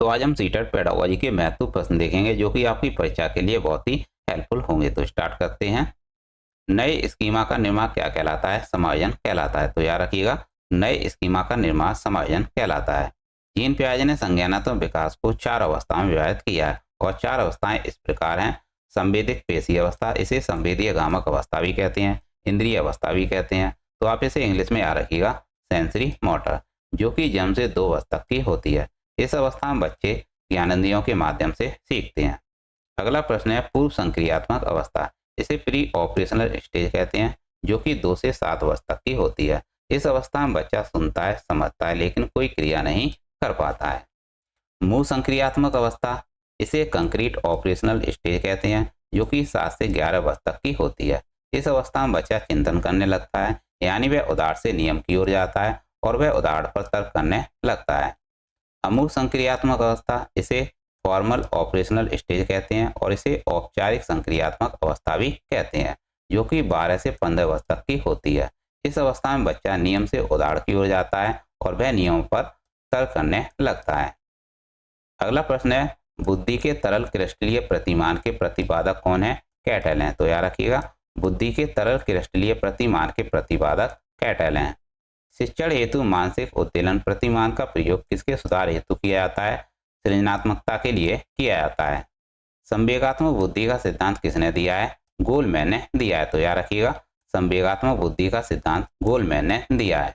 तो आज हम सीटेट पेडागोजी के महत्वपूर्ण प्रश्न देखेंगे जो कि आपकी परीक्षा के लिए बहुत ही हेल्पफुल होंगे। तो स्टार्ट करते हैं। नए स्कीमा का निर्माण क्या कहलाता है? समायोजन कहलाता है। तो याद रखिएगा, नए स्कीमा का निर्माण समायोजन कहलाता है। जीन पियाजे ने संज्ञानात्मक विकास को 4 अवस्थाओं में विभाजित किया है और 4 अवस्थाएं इस प्रकार हैं। संवेदित पेशीय अवस्था, इसे संवेदीय गामक अवस्था भी कहते हैं, इंद्रिय अवस्था भी कहते हैं। तो आप इसे इंग्लिश में याद रखिएगा, सेंसरी मोटर, जो कि जन्म से 2 वर्ष तक की होती है। इस अवस्था में बच्चे ज्ञानेंद्रियों के माध्यम से सीखते हैं। अगला प्रश्न है पूर्व संक्रियात्मक अवस्था, इसे प्री ऑपरेशनल स्टेज कहते हैं, जो कि 2 से 7 वर्ष तक की होती है। इस अवस्था में बच्चा सुनता है, समझता है, लेकिन कोई क्रिया नहीं कर पाता है। मूल संक्रियात्मक अवस्था, इसे कंक्रीट ऑपरेशनल स्टेज कहते हैं, जो कि 7 से 11 वर्ष तक की होती है। इस अवस्था में बच्चा चिंतन करने लगता है, यानी वह उदाहरण से नियम की ओर जाता है और वह उदाहरण पर तर्क करने लगता है। अमूर्त संक्रियात्मक अवस्था, इसे फॉर्मल ऑपरेशनल स्टेज कहते हैं और इसे औपचारिक संक्रियात्मक अवस्था भी कहते हैं, जो कि 12 से 15 वर्ष तक की होती है। इस अवस्था में बच्चा नियम से उदाहरण की ओर जाता है और वह नियमों पर तर्क करने लगता है। अगला प्रश्न है बुद्धि के तरल क्रिस्टलीय प्रतिमान के प्रतिपादक कौन है? कैटल हैं। तो याद रखिएगा, बुद्धि के तरल क्रिस्टलीय प्रतिमान के प्रतिपादक कैटल हैं। शिक्षण हेतु मानसिक उत्तेलन प्रतिमान का प्रयोग किसके सुधार हेतु किया जाता है? सृजनात्मकता के लिए किया जाता है। संवेगात्मक बुद्धि का सिद्धांत किसने दिया है? गोलमैन ने दिया है। तो याद रखिएगा, संवेगात्मक बुद्धि का सिद्धांत गोलमैन ने दिया है।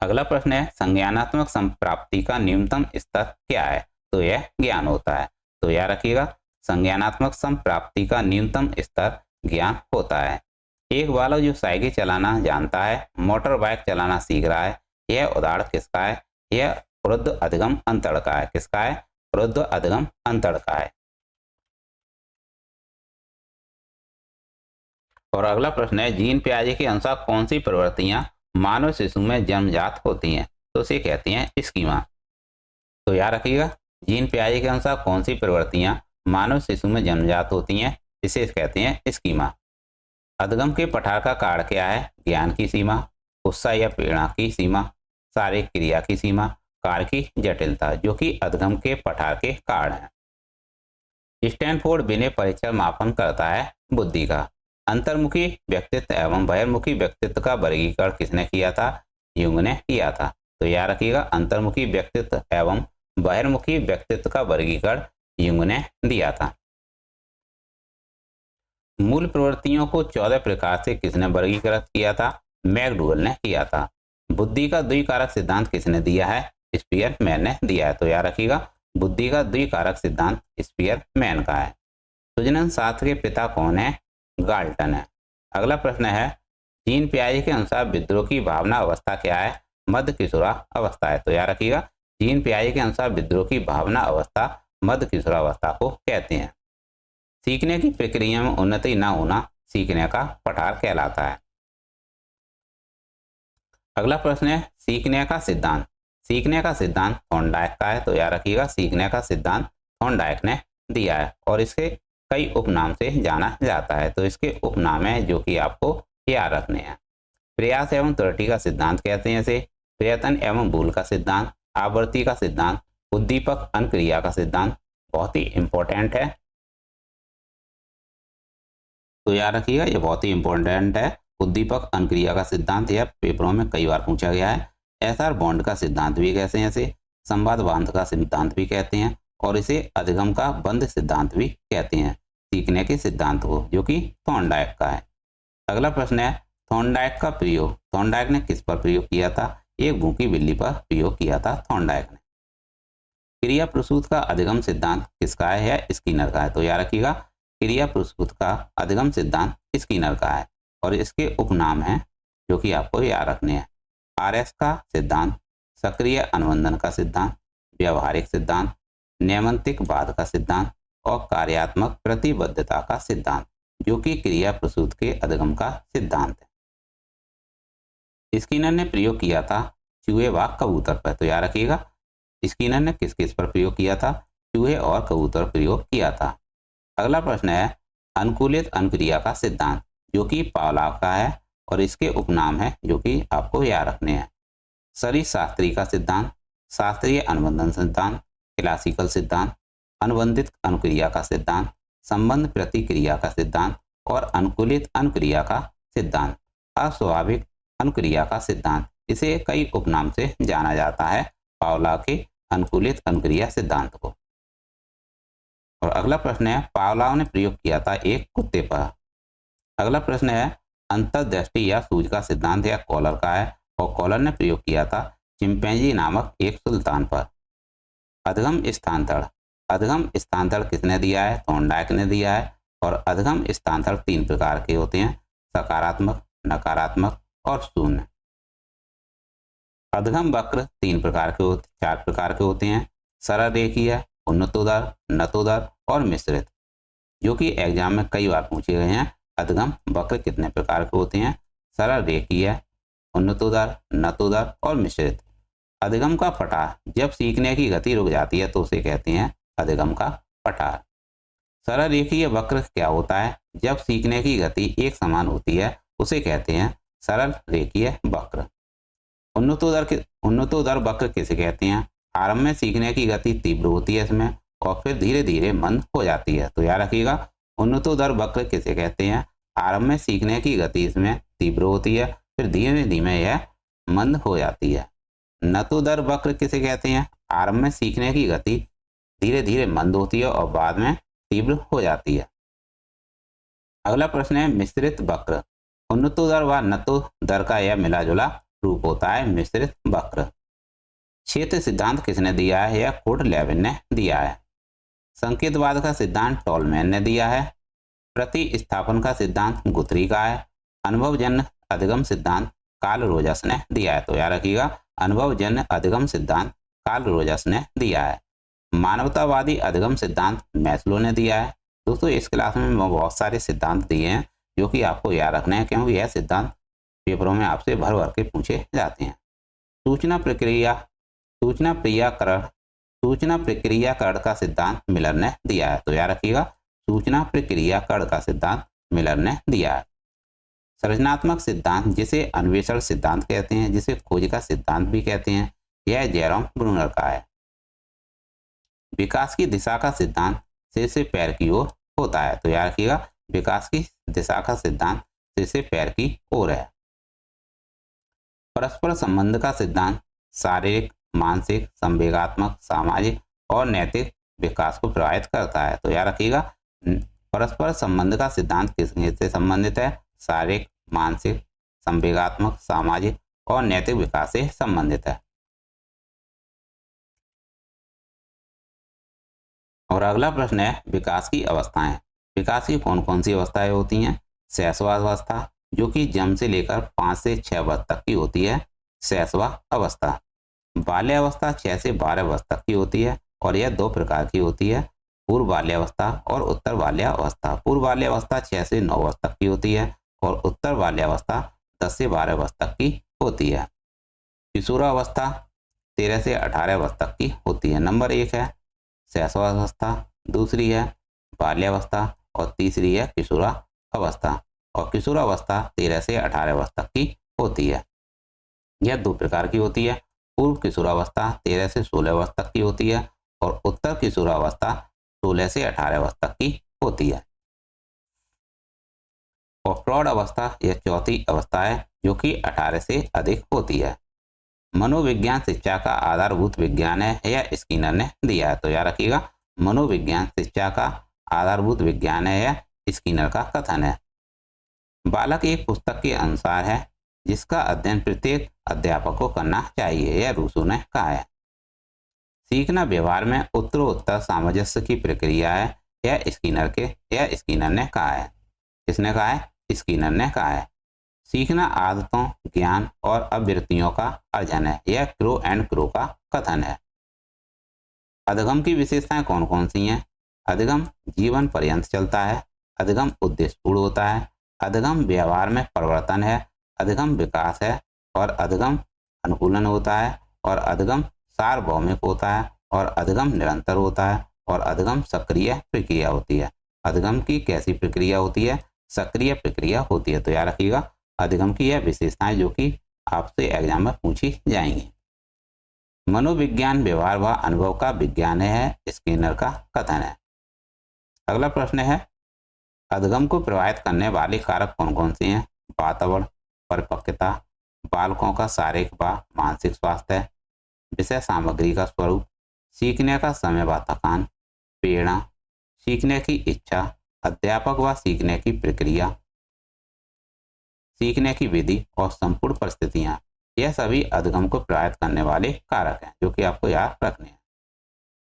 अगला प्रश्न है संज्ञानात्मक संप्राप्ति का न्यूनतम स्तर क्या है? तो यह ज्ञान होता है। तो याद रखिएगा, संज्ञानात्मक संप्राप्ति का न्यूनतम स्तर ज्ञान होता है। एक बालक जो साइकिल चलाना जानता है, मोटर बाइक चलाना सीख रहा है, यह उदाहरण किसका है? यह वृद्ध अधिगम अंतड़ का है। किसका है? वृद्ध अधिगम अंतड़ का है। और अगला प्रश्न है जीन पियाजे के अनुसार कौन सी प्रवृत्तियां मानव शिशु में जन्मजात होती हैं? तो इसे कहते हैं स्कीमा। तो याद रखिएगा, जीन पियाजे के अनुसार कौन सी प्रवृत्तियां मानव शिशु में जन्मजात होती हैं? इसे कहते हैं स्कीमा। अधिगम के पठार का कारण क्या है? ज्ञान की सीमा, उत्साह या प्रेरणा की सीमा, शारीरिक क्रिया की सीमा, कार्य की जटिलता, जो कि अधिगम के पठार के कारण है। स्टैनफोर्ड विनय परीक्षण मापन करता है बुद्धि का। अंतर्मुखी व्यक्तित्व एवं बहिर्मुखी व्यक्तित्व का वर्गीकरण किसने किया था? यूंग ने किया था। तो याद रखिएगा, अंतर्मुखी व्यक्तित्व एवं बहिर्मुखी व्यक्तित्व का वर्गीकरण यूंग ने दिया था। मूल प्रवृत्तियों को 14 प्रकार से किसने वर्गीकृत किया था? मैकडूगल ने किया था। बुद्धि का द्विकारक सिद्धांत किसने दिया है? स्पीयरमैन ने दिया है। तो याद रखिएगा, बुद्धि का द्विकारक सिद्धांत स्पीयरमैन का है। प्रजनन शास्त्र के पिता कौन है? गाल्टन है। अगला प्रश्न है जीन पियाजे के अनुसार विद्रोह की भावना अवस्था क्या है? मध्य किशोरा अवस्था है। तो याद रखिएगा, जीन पियाजे के अनुसार विद्रोह की भावना अवस्था मध्य किशोरा अवस्था को कहते हैं। सीखने की प्रक्रिया में उन्नति न होना सीखने का पठार कहलाता है। अगला प्रश्न है सीखने का सिद्धांत। सीखने का सिद्धांत थॉर्नडाइक का है। तो याद रखिएगा, सीखने का सिद्धांत थॉर्नडाइक ने दिया है और इसके कई उपनाम से जाना जाता है। तो इसके उपनाम है जो कि आपको याद रखने हैं। प्रयास एवं त्रुटि का सिद्धांत कहते हैं इसे, प्रयत्न एवं भूल का सिद्धांत, आवृत्ति का सिद्धांत, उद्दीपक अनुक्रिया का सिद्धांत, बहुत ही इंपॉर्टेंट है। तो याद रखिएगा, ये बहुत ही इंपॉर्टेंट है। उद्दीपक अनुक्रिया का सिद्धांत यह पेपरों में कई बार पूछा गया है। एसआर बॉन्ड का सिद्धांत भी कहते हैं इसे, संवाद बांध का सिद्धांत भी कहते हैं और इसे अधिगम का बंध सिद्धांत भी कहते हैं, सीखने के सिद्धांत को, जो कि थॉर्नडाइक का है। अगला प्रश्न है थॉर्नडाइक का प्रयोग थॉर्नडाइक ने किस पर प्रयोग किया था? एक भूखी बिल्ली पर प्रयोग किया था थॉर्नडाइक ने। क्रिया प्रसूत का अधिगम सिद्धांत किसका है? यह स्किनर का है। तो याद रखिएगा, क्रिया प्रसूत का अधिगम सिद्धांत स्किनर का है और इसके उपनाम हैं जो कि आपको याद रखने हैं। आरएस का सिद्धांत, सक्रिय अनुबंधन का सिद्धांत, व्यवहारिक सिद्धांत, नैमित्तिकवाद का सिद्धांत और कार्यात्मक प्रतिबद्धता का सिद्धांत, जो कि क्रिया प्रसूत के अधिगम का सिद्धांत है। स्किनर ने प्रयोग किया था चूहे व कबूतर पर। तो याद रखिएगा, स्किनर ने किस किस पर प्रयोग किया था? चूहे और कबूतर प्रयोग किया था। अगला प्रश्न है अनुकूलित अनुक्रिया का सिद्धांत, जो कि पावलोव का है और इसके उपनाम है जो कि आपको याद रखने हैं। शरीर शास्त्री का सिद्धांत, शास्त्रीय अनुबंधन सिद्धांत, क्लासिकल सिद्धांत, अनुबंधित अनुक्रिया का सिद्धांत, संबंध प्रतिक्रिया का सिद्धांत और अनुकूलित अनुक्रिया का सिद्धांत, अस्वाभाविक अनुक्रिया का सिद्धांत। इसे कई उपनाम से जाना जाता है, पावला के अनुकूलित अनुक्रिया सिद्धांत को। और अगला प्रश्न है, पावलोव ने प्रयोग किया था एक कुत्ते पर। अगला प्रश्न है, अंतर्दृष्टि या सूझ का सिद्धांत या कॉलर का है, और कॉलर ने प्रयोग किया था चिंपैंजी नामक एक सुल्तान पर। अधगम स्थानांतरण, अधगम स्थानांतरण किसने दिया है? थॉर्नडाइक ने दिया है। और अधगम स्थानांतरण 3 प्रकार के होते हैं, सकारात्मक, नकारात्मक और शून्य। अधगम वक्र 4 प्रकार के होते हैं, सरल रेखीय, उन्नतोदर, नतोदर और मिश्रित, जो कि एग्जाम में कई बार पूछे गए हैं। अधगम वक्र कितने प्रकार के होते हैं? सरल रेखीय, उन्नतोदर, नतोदर और मिश्रित। अधगम का पटार, जब सीखने की गति रुक जाती है तो उसे कहते हैं अधगम का पटार। सरल रेखीय वक्र क्या होता है? जब सीखने की गति एक समान होती है उसे कहते हैं सरल रेखीय वक्र। उन्नतोदर वक्र किसे कहते हैं? आरंभ में सीखने की गति तीव्र होती है इसमें, और फिर धीरे धीरे मंद हो जाती है। तो याद रखिएगा, उन्नतोदर वक्र किसे कहते हैं? आरंभ में सीखने की गति इसमें तीव्र होती है, फिर धीमे धीमे यह मंद हो जाती है। नतोदर वक्र किसे कहते हैं? आरंभ में सीखने की गति धीरे धीरे मंद होती है और बाद में तीव्र हो जाती है। अगला प्रश्न है, मिश्रित वक्र। उन्नतोदर व नतोदर का यह मिला जुला रूप होता है मिश्रित वक्र। क्षेत्र सिद्धांत किसने दिया है? यह कोड लेविन ने दिया है। संकेतवाद का सिद्धांत टॉलमैन ने दिया है। प्रतिस्थापन का सिद्धांत गुथरी का है। अनुभवजन्य अधिगम सिद्धांत कार्ल रोजर्स ने दिया है। तो याद रखिएगा, अनुभवजन्य अधिगम सिद्धांत कार्ल रोजर्स ने दिया है। मानवतावादी अधिगम सिद्धांत मैस्लो ने दिया है। दोस्तों, इस क्लास में बहुत सारे सिद्धांत दिए हैं जो कि आपको याद रखना है, क्योंकि यह सिद्धांत पेपरों में आपसे भर भर के पूछे जाते हैं। सूचना प्रक्रियाकरण का सिद्धांत मिलर ने दिया है। तो याद रखिएगा, सूचना प्रक्रियाकरण का सिद्धांत मिलर ने दिया है। सृजनात्मक सिद्धांत, जिसे अन्वेषण सिद्धांत कहते हैं, जिसे खोज का सिद्धांत भी कहते हैं, यह जेरोम ब्रूनर का है। विकास की दिशा का सिद्धांत सिर से पैर की ओर होता है। तो याद रखिएगा, विकास की दिशा का सिद्धांत सिर से पैर की ओर है। परस्पर संबंध का सिद्धांत शारीरिक, मानसिक, संवेगात्मक, सामाजिक और नैतिक विकास को प्रभावित करता है। तो याद रखिएगा, परस्पर संबंध का सिद्धांत किससे संबंधित है? शारीरिक, मानसिक, संवेगात्मक, सामाजिक और नैतिक विकास से संबंधित है। और अगला प्रश्न है, विकास की अवस्थाएं। विकास की कौन कौन सी अवस्थाएं होती हैं? शैशवावस्था, जो कि जन्म से लेकर 5 से 6 वर्ष तक की होती है, शैशवा अवस्था। बाल्यावस्था 6 से 12 वर्ष तक की होती है, और यह 2 प्रकार की होती है, पूर्व बाल्यावस्था और उत्तर बाल्यावस्था। पूर्व बाल्यावस्था 6 से 9 वर्ष तक की होती है, और उत्तर बाल्यावस्था 10 से 12 वर्ष तक की होती है। किशोरावस्था 13 से 18 वर्ष तक की होती है। नंबर 1 है शैशवावस्था, दूसरी है बाल्यावस्था और तीसरी है किशोरावस्था। और किशोरावस्था 13 से 18 वर्ष तक की होती है। यह 2 प्रकार की होती है। पूर्व किशोरावस्था 13 से 16 वर्ष तक की होती है, और उत्तर किशोरावस्था 16 से 18 वर्ष तक की होती है। और प्रौढ़ अवस्था यह चौथी अवस्था है, जो कि 18 से अधिक होती है। मनोविज्ञान शिक्षा का आधारभूत विज्ञान है, यह स्किनर ने दिया है। तो याद रखिएगा, मनोविज्ञान शिक्षा का आधारभूत विज्ञान है, यह स्किनर का कथन है। बालक एक पुस्तक के अनुसार है, जिसका अध्ययन प्रत्येक अध्यापक को करना चाहिए, यह रूसो ने कहा है। सीखना व्यवहार में उत्तरोत्तर सामंजस्य की प्रक्रिया है, यह स्किनर ने कहा है। किसने कहा है? स्किनर ने कहा है। सीखना आदतों, ज्ञान और अभिवृत्तियों का अर्जन है, यह क्रो एंड क्रो का कथन है। अधिगम की विशेषताएं कौन कौन सी हैं? अधिगम जीवन पर्यंत चलता है, अधिगम उद्देश्यपूर्ण होता है, अधिगम व्यवहार में परिवर्तन है, अधिगम विकास है, और अधिगम अनुकूलन होता है, और अधिगम सार्वभौमिक होता है, और अधिगम निरंतर होता है, और अधिगम सक्रिय प्रक्रिया होती है। अधिगम की कैसी प्रक्रिया होती है? सक्रिय प्रक्रिया होती है। तो याद रखिएगा, अधिगम की यह विशेषताएं जो कि आपसे एग्जाम में पूछी जाएंगी। मनोविज्ञान व्यवहार व अनुभव का विज्ञान है, स्किनर का कथन है। अगला प्रश्न है, अधगम को प्रभावित करने वाले कारक कौन कौन से हैं? वातावरण, परिपक्वता, बालकों का शारीरिक व मानसिक स्वास्थ्य, विषय सामग्री का स्वरूप, सीखने का समय व थकान, प्रेरणा, सीखने की इच्छा, अध्यापक व सीखने की प्रक्रिया, सीखने की विधि और संपूर्ण परिस्थितियां। यह सभी अधगम को प्रभावित करने वाले कारक हैं जो कि आपको याद रखने हैं।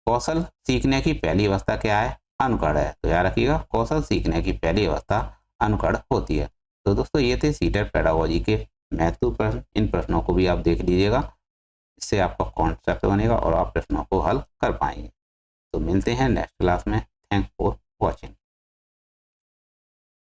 कौशल सीखने की पहली अवस्था क्या है? अनुकरण है। तो याद रखिएगा, कौशल सीखने की पहली अवस्था अनुकरण होती है। तो दोस्तों ये थे सीटेट पेडागोजी के महत्वपूर्ण प्रश्न। इन प्रश्नों को भी आप देख लीजिएगा, इससे आपका कॉन्सेप्ट बनेगा और आप प्रश्नों को हल कर पाएंगे। तो मिलते हैं नेक्स्ट क्लास में। Thanks for watching.